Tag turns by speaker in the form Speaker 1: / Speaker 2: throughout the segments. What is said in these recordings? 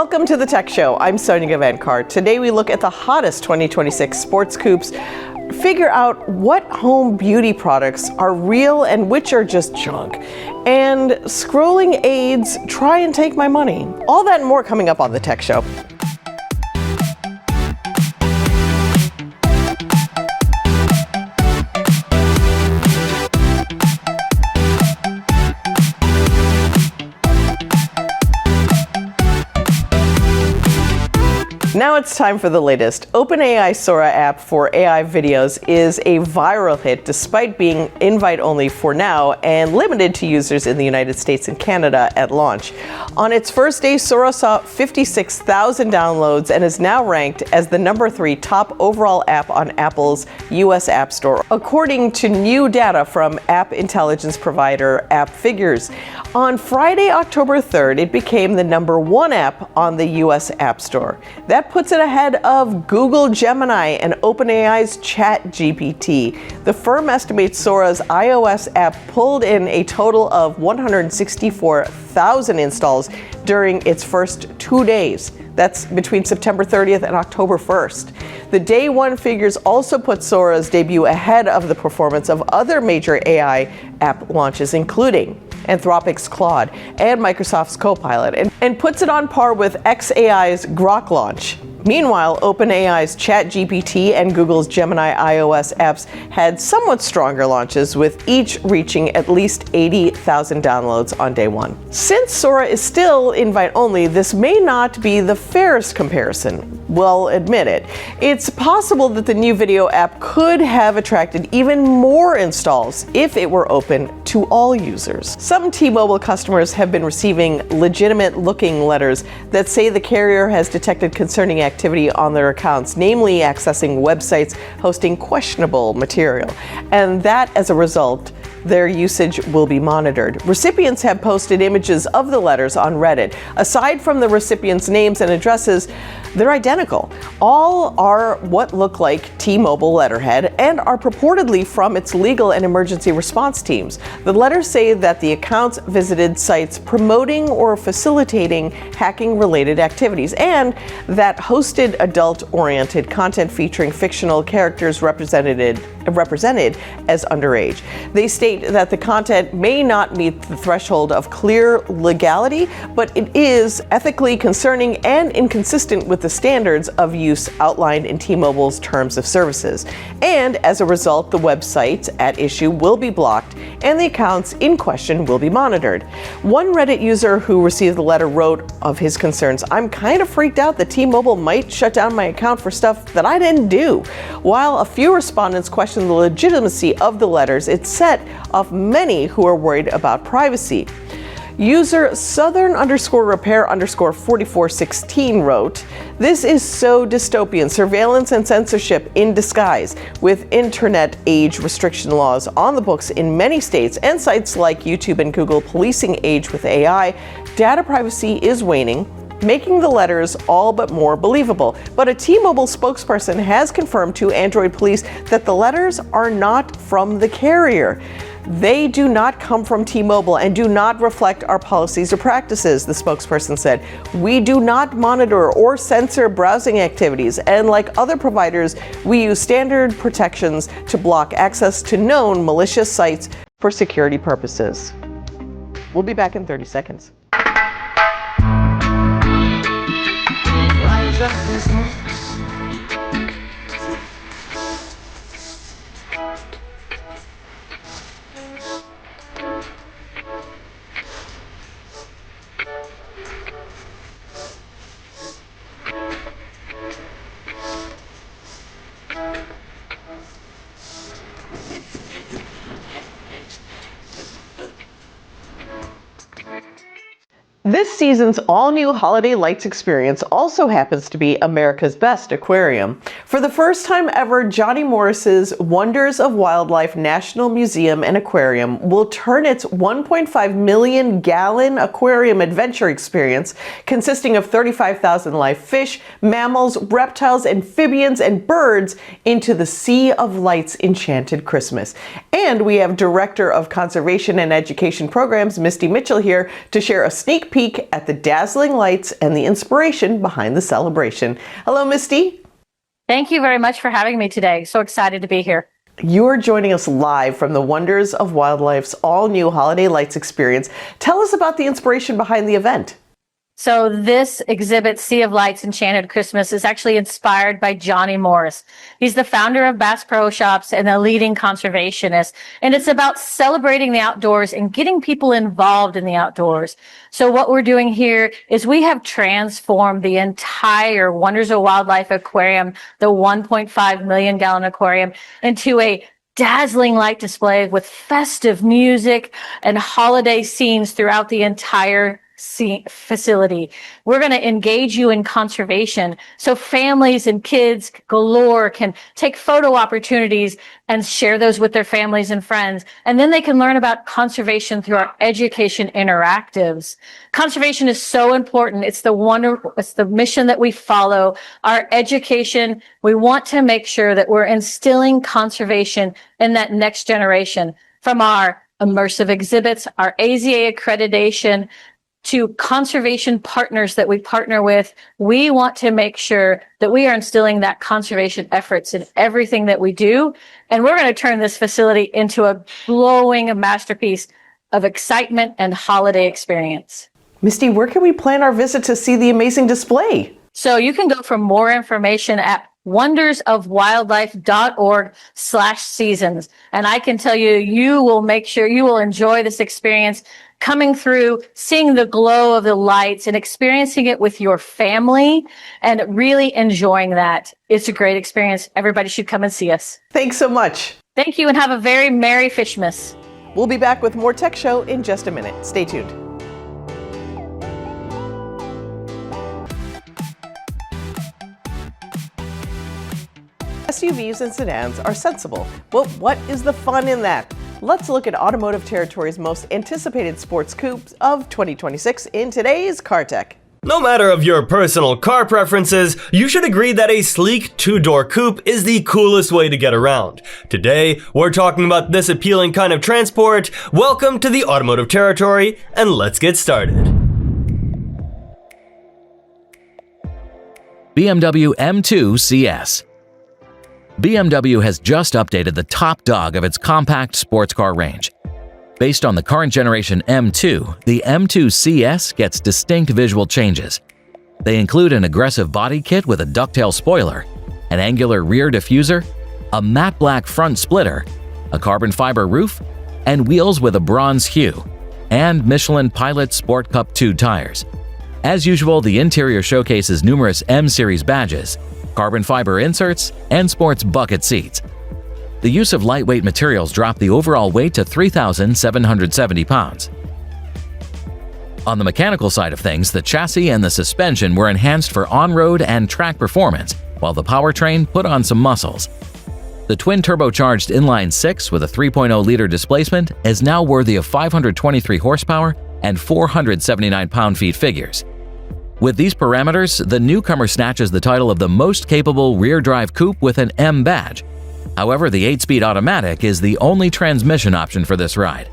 Speaker 1: Welcome to the Tech Show. I'm Sonya Gavankar. Today we look at the hottest 2026 sports coupes, figure out what home beauty products are real and which are just junk, and scrolling aids try and take my money. All that and more coming up on the Tech Show. Now it's time for the latest. OpenAI's Sora app for AI videos is a viral hit despite being invite-only for now and limited to users in the United States and Canada at launch. On its first day, Sora saw 56,000 downloads and is now ranked as the #3 top overall app on Apple's US App Store, according to new data from app intelligence provider App Figures. On Friday, October 3rd, it became the #1 app on the US App Store. That puts it ahead of Google Gemini and OpenAI's ChatGPT. The firm estimates Sora's iOS app pulled in a total of 164,000 installs during its first 2 days. That's between September 30th and October 1st. The day one figures also put Sora's debut ahead of the performance of other major AI app launches, including Anthropic's Claude and Microsoft's Copilot, and puts it on par with xAI's Grok launch. Meanwhile, OpenAI's ChatGPT and Google's Gemini iOS apps had somewhat stronger launches, with each reaching at least 80,000 downloads on day one. Since Sora is still invite-only, this may not be the fairest comparison. We'll admit it. It's possible that the new video app could have attracted even more installs if it were open to all users. Some T-Mobile customers have been receiving legitimate-looking letters that say the carrier has detected concerning activity on their accounts, namely accessing websites hosting questionable material, and that, as a result, their usage will be monitored. Recipients have posted images of the letters on Reddit. Aside from the recipients' names and addresses, they're identical. All are what look like T-Mobile letterhead and are purportedly from its legal and emergency response teams. The letters say that the accounts visited sites promoting or facilitating hacking-related activities, and that hosted adult-oriented content featuring fictional characters represented as underage. They state that the content may not meet the threshold of clear legality, but it is ethically concerning and inconsistent with the standards of use outlined in T-Mobile's terms of services. And as a result, the websites at issue will be blocked and the accounts in question will be monitored. One Reddit user who received the letter wrote of his concerns, "I'm kind of freaked out that T-Mobile might shut down my account for stuff that I didn't do." While a few respondents questioned the legitimacy of the letters, it set off many who are worried about privacy. User Southern_repair_4416 wrote, "This is so dystopian, surveillance and censorship in disguise, with internet age restriction laws on the books in many states and sites like YouTube and Google policing age with AI. Data privacy is waning, making the letters all but more believable." But a T-Mobile spokesperson has confirmed to Android police that the letters are not from the carrier. "They do not come from T-Mobile and do not reflect our policies or practices," the spokesperson said. "We do not monitor or censor browsing activities, and like other providers, we use standard protections to block access to known malicious sites for security purposes." We'll be back in 30 seconds. This season's all-new holiday lights experience also happens to be America's best aquarium. For the first time ever, Johnny Morris's Wonders of Wildlife National Museum and Aquarium will turn its 1.5 million gallon aquarium adventure experience, consisting of 35,000 live fish, mammals, reptiles, amphibians, and birds, into the Sea of Lights Enchanted Christmas. And we have Director of Conservation and Education Programs, Misty Mitchell, here to share a sneak peek peek at the dazzling lights and the inspiration behind the celebration. Hello, Misty.
Speaker 2: Thank you very much for having me today. So excited to be here.
Speaker 1: You're joining us live from the Wonders of Wildlife's all-new Holiday Lights experience. Tell us about the inspiration behind the event.
Speaker 2: So this exhibit, Sea of Lights Enchanted Christmas, is actually inspired by Johnny Morris. He's the founder of Bass Pro Shops and a leading conservationist. And it's about celebrating the outdoors and getting people involved in the outdoors. So what we're doing here is we have transformed the entire Wonders of Wildlife aquarium, the 1.5 million gallon aquarium, into a dazzling light display with festive music and holiday scenes throughout the entire facility. We're going to engage you in conservation so families and kids galore can take photo opportunities and share those with their families and friends. And then they can learn about conservation through our education interactives. Conservation is so important. It's the mission that we follow. Our education, we want to make sure that we're instilling conservation in that next generation, from our immersive exhibits, our AZA accreditation, to conservation partners that we partner with. We want to make sure that we are instilling that conservation efforts in everything that we do. And we're going to turn this facility into a glowing masterpiece of excitement and holiday experience.
Speaker 1: Misty, where can we plan our visit to see the amazing display?
Speaker 2: So you can go for more information at wondersofwildlife.org/seasons. And I can tell you, you will enjoy this experience, coming through, seeing the glow of the lights and experiencing it with your family and really enjoying that. It's a great experience. Everybody should come and see us.
Speaker 1: Thanks so much.
Speaker 2: Thank you, and have a very Merry Fishmas.
Speaker 1: We'll be back with more Tech Show in just a minute. Stay tuned. SUVs and sedans are sensible, but what is the fun in that? Let's look at automotive territory's most anticipated sports coupes of 2026 in today's Car Tech.
Speaker 3: No matter of your personal car preferences, you should agree that a sleek two-door coupe is the coolest way to get around. Today, we're talking about this appealing kind of transport. Welcome to the automotive territory, and let's get started.
Speaker 4: BMW M2 CS. BMW has just updated the top dog of its compact sports car range. Based on the current generation M2, the M2 CS gets distinct visual changes. They include an aggressive body kit with a ducktail spoiler, an angular rear diffuser, a matte black front splitter, a carbon fiber roof, and wheels with a bronze hue, and Michelin Pilot Sport Cup 2 tires. As usual, the interior showcases numerous M-Series badges, carbon fiber inserts, and sports bucket seats. The use of lightweight materials dropped the overall weight to 3,770 pounds. On the mechanical side of things, the chassis and the suspension were enhanced for on-road and track performance, while the powertrain put on some muscles. The twin turbocharged inline-six with a 3.0-liter displacement is now worthy of 523 horsepower and 479 pound-feet figures. With these parameters, the newcomer snatches the title of the most capable rear-drive coupe with an M badge. However, the 8-speed automatic is the only transmission option for this ride.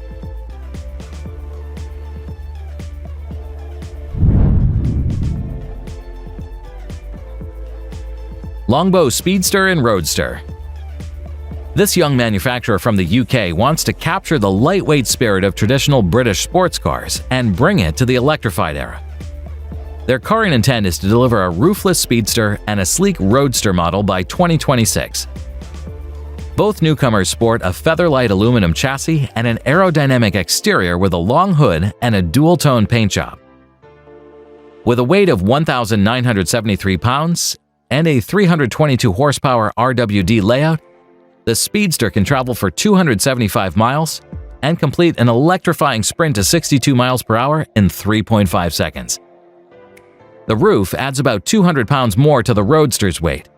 Speaker 4: Longbow Speedster and Roadster. This young manufacturer from the UK wants to capture the lightweight spirit of traditional British sports cars and bring it to the electrified era. Their current intent is to deliver a roofless Speedster and a sleek Roadster model by 2026. Both newcomers sport a featherlight aluminum chassis and an aerodynamic exterior with a long hood and a dual-tone paint job. With a weight of 1,973 pounds and a 322 horsepower RWD layout, the Speedster can travel for 275 miles and complete an electrifying sprint to 62 miles per hour in 3.5 seconds. The roof adds about 200 pounds more to the Roadster's weight.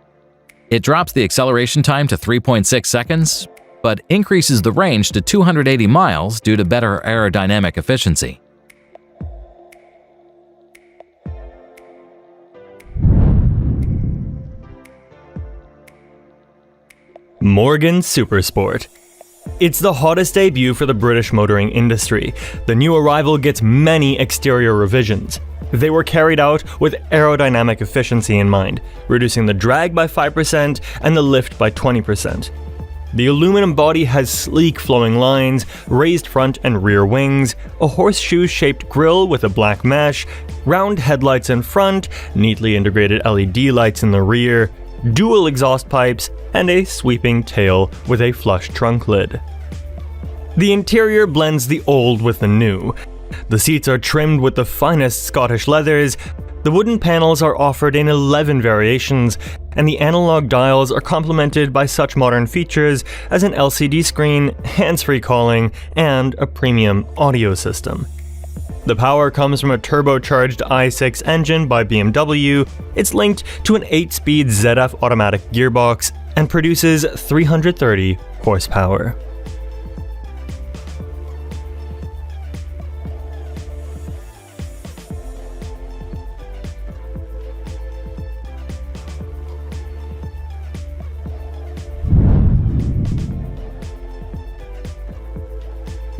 Speaker 4: It drops the acceleration time to 3.6 seconds, but increases the range to 280 miles due to better aerodynamic efficiency.
Speaker 3: Morgan Supersport. It's the hottest debut for the British motoring industry. The new arrival gets many exterior revisions. They were carried out with aerodynamic efficiency in mind, reducing the drag by 5% and the lift by 20%. The aluminum body has sleek flowing lines, raised front and rear wings, a horseshoe-shaped grille with a black mesh, round headlights in front, neatly integrated LED lights in the rear, dual exhaust pipes, and a sweeping tail with a flush trunk lid. The interior blends the old with the new. The seats are trimmed with the finest Scottish leathers, the wooden panels are offered in 11 variations, and the analog dials are complemented by such modern features as an LCD screen, hands-free calling, and a premium audio system. The power comes from a turbocharged i6 engine by BMW. It's linked to an 8-speed ZF automatic gearbox and produces 330 horsepower.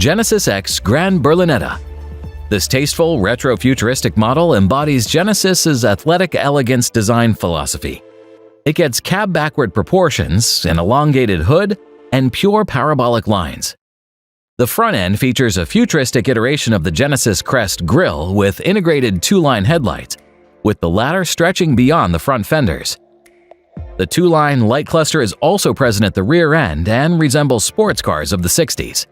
Speaker 4: Genesis X Grand Berlinetta. This tasteful, retro-futuristic model embodies Genesis's athletic elegance design philosophy. It gets cab-backward proportions, an elongated hood, and pure parabolic lines. The front end features a futuristic iteration of the Genesis Crest grille with integrated two-line headlights, with the latter stretching beyond the front fenders. The two-line light cluster is also present at the rear end and resembles sports cars of the 60s.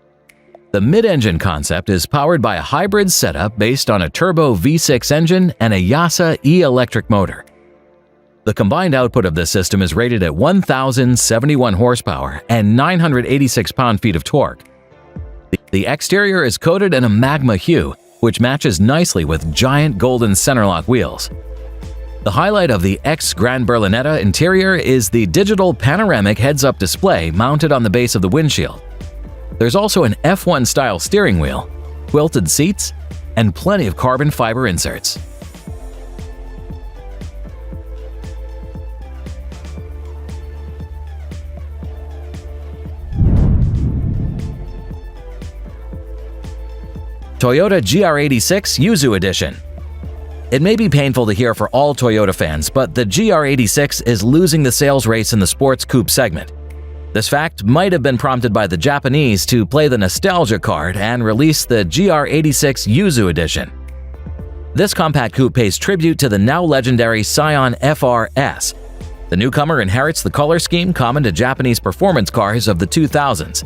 Speaker 4: The mid-engine concept is powered by a hybrid setup based on a turbo V6 engine and a YASA e-electric motor. The combined output of this system is rated at 1,071 horsepower and 986 pound-feet of torque. The exterior is coated in a magma hue, which matches nicely with giant golden centerlock wheels. The highlight of the X Grand Berlinetta interior is the digital panoramic heads-up display mounted on the base of the windshield. There's also an F1-style steering wheel, quilted seats, and plenty of carbon fiber inserts. Toyota GR86 Yuzu Edition. It may be painful to hear for all Toyota fans, but the GR86 is losing the sales race in the sports coupe segment. This fact might have been prompted by the Japanese to play the nostalgia card and release the GR86 Yuzu Edition. This compact coupe pays tribute to the now legendary Scion FRS. The newcomer inherits the color scheme common to Japanese performance cars of the 2000s.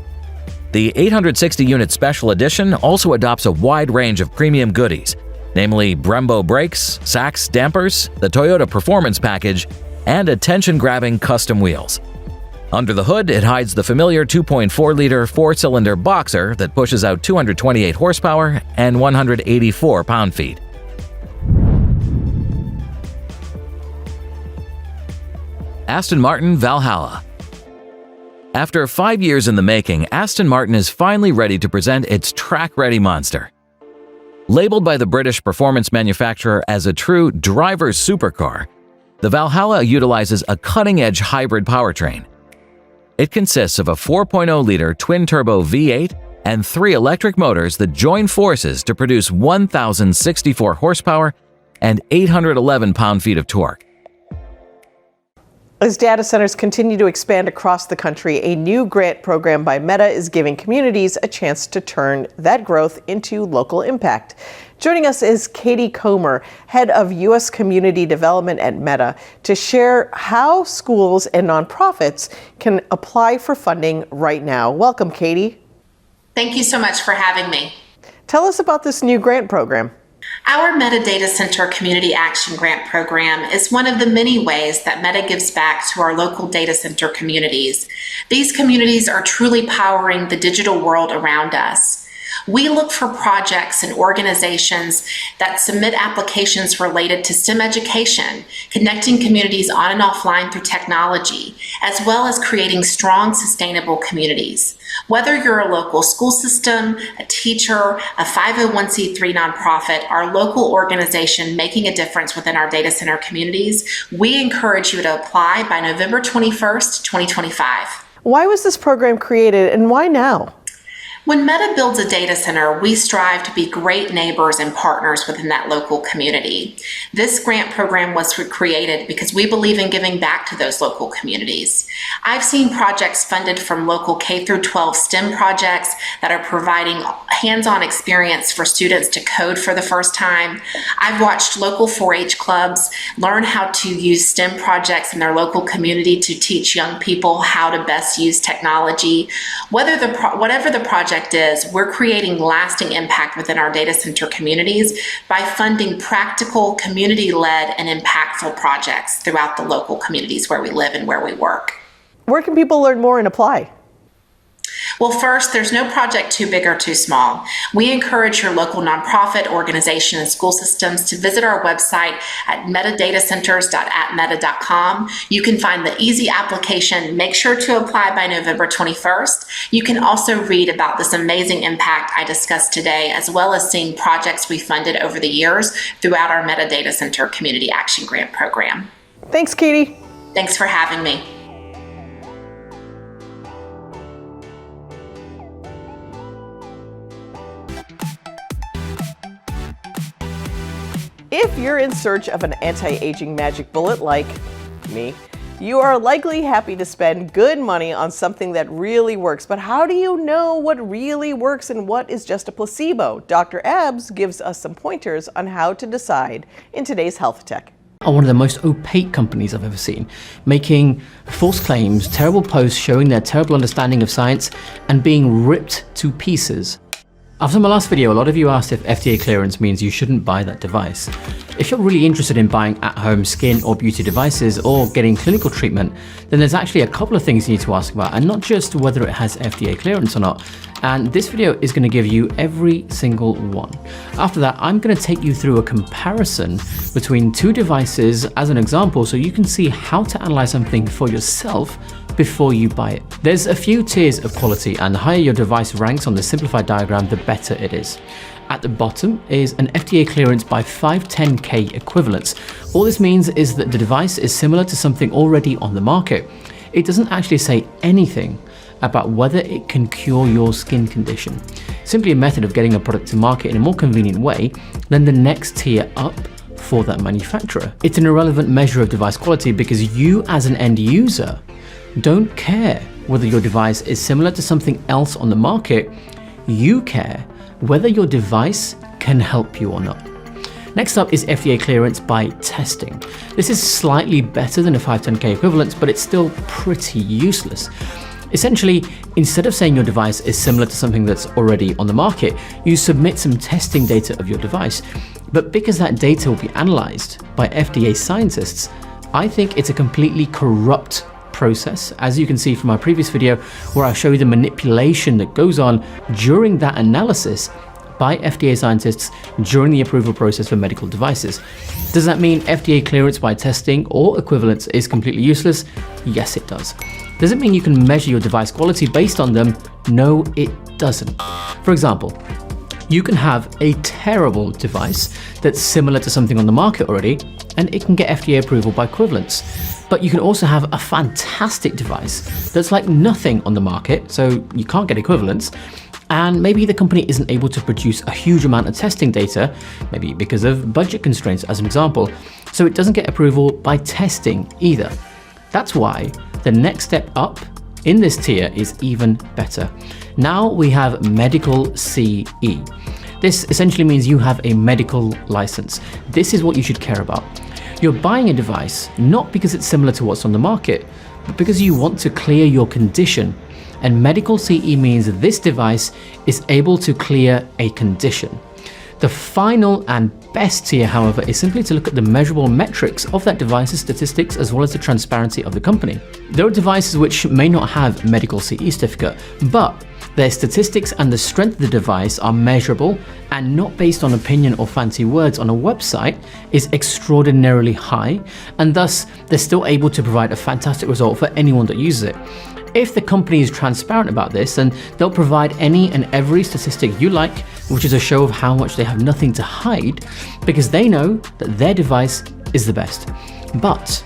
Speaker 4: The 860-unit Special Edition also adopts a wide range of premium goodies, namely Brembo brakes, Sachs dampers, the Toyota Performance Package, and attention-grabbing custom wheels. Under the hood, it hides the familiar 2.4-liter four-cylinder boxer that pushes out 228 horsepower and 184 pound-feet. Aston Martin Valhalla. After 5 years in the making, Aston Martin is finally ready to present its track-ready monster. Labeled by the British performance manufacturer as a true driver's supercar, the Valhalla utilizes a cutting-edge hybrid powertrain. It consists of a 4.0-liter twin-turbo V8 and 3 electric motors that join forces to produce 1,064 horsepower and 811 pound-feet of torque.
Speaker 1: As data centers continue to expand across the country, a new grant program by Meta is giving communities a chance to turn that growth into local impact. Joining us is Katie Comer, head of U.S. Community Development at Meta, to share how schools and nonprofits can apply for funding right now. Welcome, Katie.
Speaker 5: Thank you so much for having me.
Speaker 1: Tell us about this new grant program.
Speaker 5: Our Meta Data Center Community Action Grant Program is one of the many ways that Meta gives back to our local data center communities. These communities are truly powering the digital world around us. We look for projects and organizations that submit applications related to STEM education, connecting communities on and offline through technology, as well as creating strong, sustainable communities. Whether you're a local school system, a teacher, a 501c3 nonprofit, or local organization making a difference within our data center communities, we encourage you to apply by November 21st, 2025.
Speaker 1: Why was this program created and why now?
Speaker 5: When Meta builds a data center, we strive to be great neighbors and partners within that local community. This grant program was created because we believe in giving back to those local communities. I've seen projects funded from local K-12 STEM projects that are providing hands-on experience for students to code for the first time. I've watched local 4-H clubs learn how to use STEM projects in their local community to teach young people how to best use technology. Whatever the project is, we're creating lasting impact within our data center communities by funding practical, community-led, and impactful projects throughout the local communities where we live and where we work.
Speaker 1: Where can people learn more and apply?
Speaker 5: Well, first, there's no project too big or too small. We encourage your local nonprofit, organization, and school systems to visit our website at metadatacenters.atmeta.com. You can find the easy application. Make sure to apply by November 21st. You can also read about this amazing impact I discussed today, as well as seeing projects we funded over the years throughout our Meta Data Center Community Action Grant Program.
Speaker 1: Thanks, Katie.
Speaker 5: Thanks for having me.
Speaker 1: If you're in search of an anti-aging magic bullet like me, you are likely happy to spend good money on something that really works. But how do you know what really works and what is just a placebo? Dr. Abs gives us some pointers on how to decide in today's health tech.
Speaker 6: Are one of the most opaque companies I've ever seen, making false claims, terrible posts showing their terrible understanding of science, and being ripped to pieces. After my last video, a lot of you asked if FDA clearance means you shouldn't buy that device. If you're really interested in buying at-home skin or beauty devices or getting clinical treatment, then there's actually a couple of things you need to ask about, and not just whether it has FDA clearance or not. And this video is going to give you every single one. After that, I'm going to take you through a comparison between two devices as an example so you can see how to analyze something for yourself before you buy it. There's a few tiers of quality, and the higher your device ranks on the simplified diagram, the better it is. At the bottom is an FDA clearance by 510K equivalence. All this means is that the device is similar to something already on the market. It doesn't actually say anything about whether it can cure your skin condition. Simply a method of getting a product to market in a more convenient way than the next tier up for that manufacturer. It's an irrelevant measure of device quality because you as an end user don't care whether your device is similar to something else on the market. You care whether your device can help you or not. Next up is FDA clearance by testing. This is slightly better than a 510K equivalence, but it's still pretty useless. Essentially, instead of saying your device is similar to something that's already on the market, you submit some testing data of your device. But because that data will be analyzed by FDA scientists, I think it's a completely corrupt process, as you can see from my previous video where I show you the manipulation that goes on during that analysis by FDA scientists during the approval process for medical devices. Does that mean FDA clearance by testing or equivalence is completely useless? Yes, it does. Does it mean you can measure your device quality based on them? No, it doesn't. For example, you can have a terrible device that's similar to something on the market already, and it can get FDA approval by equivalence. But you can also have a fantastic device that's like nothing on the market, so you can't get equivalence, and maybe the company isn't able to produce a huge amount of testing data, maybe because of budget constraints as an example, so it doesn't get approval by testing either. That's why the next step up in this tier is even better. Now we have medical CE. This essentially means you have a medical license. This is what you should care about. You're buying a device not because it's similar to what's on the market, but because you want to clear your condition. And medical CE means this device is able to clear a condition. The final and best tier, however, is simply to look at the measurable metrics of that device's statistics as well as the transparency of the company. There are devices which may not have medical CE certificate, but their statistics and the strength of the device are measurable and not based on opinion or fancy words on a website is extraordinarily high, and thus they're still able to provide a fantastic result for anyone that uses it. If the company is transparent about this, then they'll provide any and every statistic you like, which is a show of how much they have nothing to hide, because they know that their device is the best. But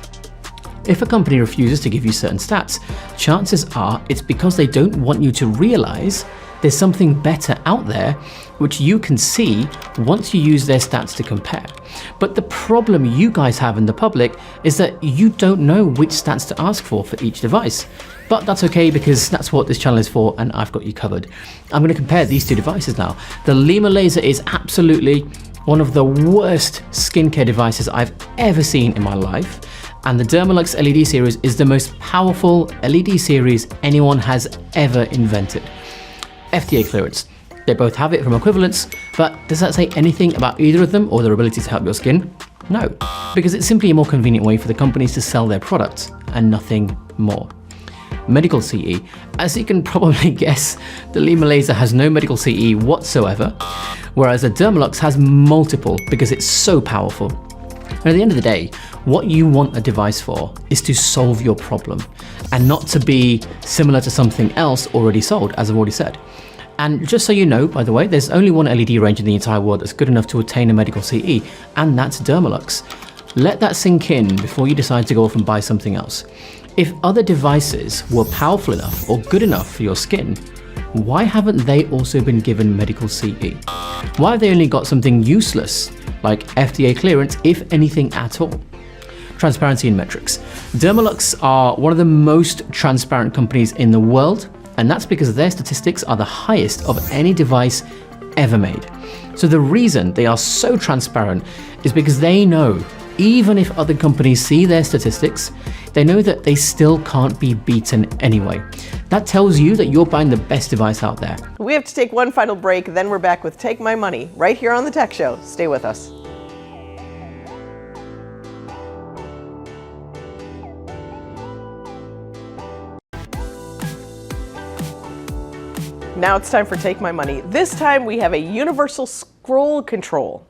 Speaker 6: If a company refuses to give you certain stats, chances are it's because they don't want you to realize there's something better out there which you can see once you use their stats to compare. But the problem you guys have in the public is that you don't know which stats to ask for each device. But that's okay, because that's what this channel is for, and I've got you covered. I'm going to compare these two devices now. The Lima Laser is absolutely one of the worst skincare devices I've ever seen in my life, and the Dermalux LED series is the most powerful LED series anyone has ever invented. FDA clearance. They both have it from equivalence, but does that say anything about either of them or their ability to help your skin? No, because it's simply a more convenient way for the companies to sell their products and nothing more. Medical CE. As you can probably guess, the Lima Laser has no medical CE whatsoever, whereas the Dermalux has multiple because it's so powerful. And at the end of the day, what you want a device for is to solve your problem and not to be similar to something else already sold, as I've already said. And just so you know, by the way, there's only one LED range in the entire world that's good enough to attain a medical CE, and that's Dermalux. Let that sink in before you decide to go off and buy something else. If other devices were powerful enough or good enough for your skin, why haven't they also been given medical CE? Why have they only got something useless like FDA clearance, if anything at all? Transparency and metrics. Dermalux are one of the most transparent companies in the world, and that's because their statistics are the highest of any device ever made. So the reason they are so transparent is because they know, even if other companies see their statistics, they know that they still can't be beaten anyway. That tells you that you're buying the best device out there.
Speaker 1: We have to take one final break, then we're back with Take My Money right here on The Tech Show. Stay with us. Now it's time for Take My Money. This time we have a universal scroll control.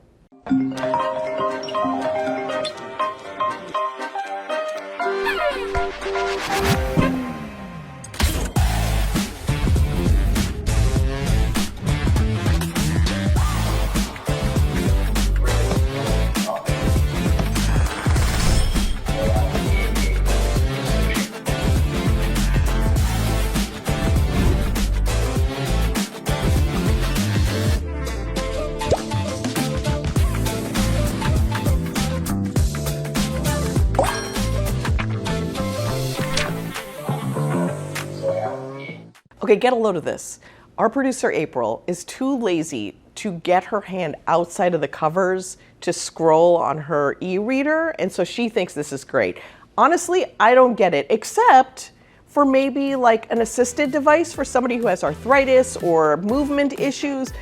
Speaker 1: Okay, get a load of this. Our producer, April, is too lazy to get her hand outside of the covers to scroll on her e-reader, and so she thinks this is great. Honestly, I don't get it, except for maybe like an assisted device for somebody who has arthritis or movement issues.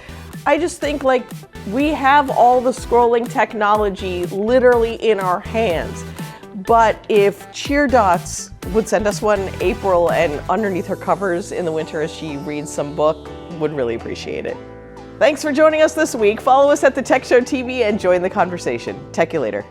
Speaker 1: I just think like we have all the scrolling technology literally in our hands. But if CheerDots would send us one, April, and underneath her covers in the winter as she reads some book, would really appreciate it. Thanks for joining us this week. Follow us at The Tech Show TV and join the conversation. Tech you later.